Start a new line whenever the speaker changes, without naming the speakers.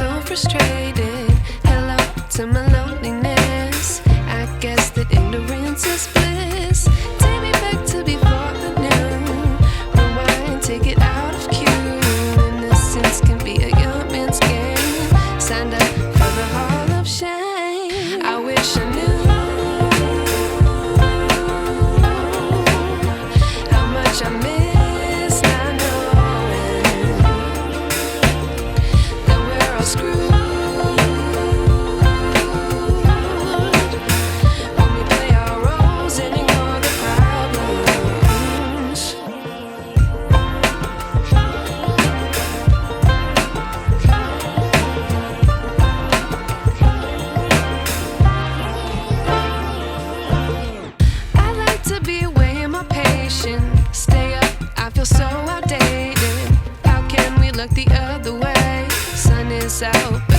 so frustrated. Hello to my loneliness. I guess that ignorance is bliss. Take me back to before the new. Rewind, take it out of cue. Innocence can be a young man's game. Signed up for the hall of shame. I wish I knew how much I miss not knowing that we're all screwed when we play our roles and ignore the problems. I like to be away in my patience. Stay up, I feel so outdated. How can we look the other way? Sun is out.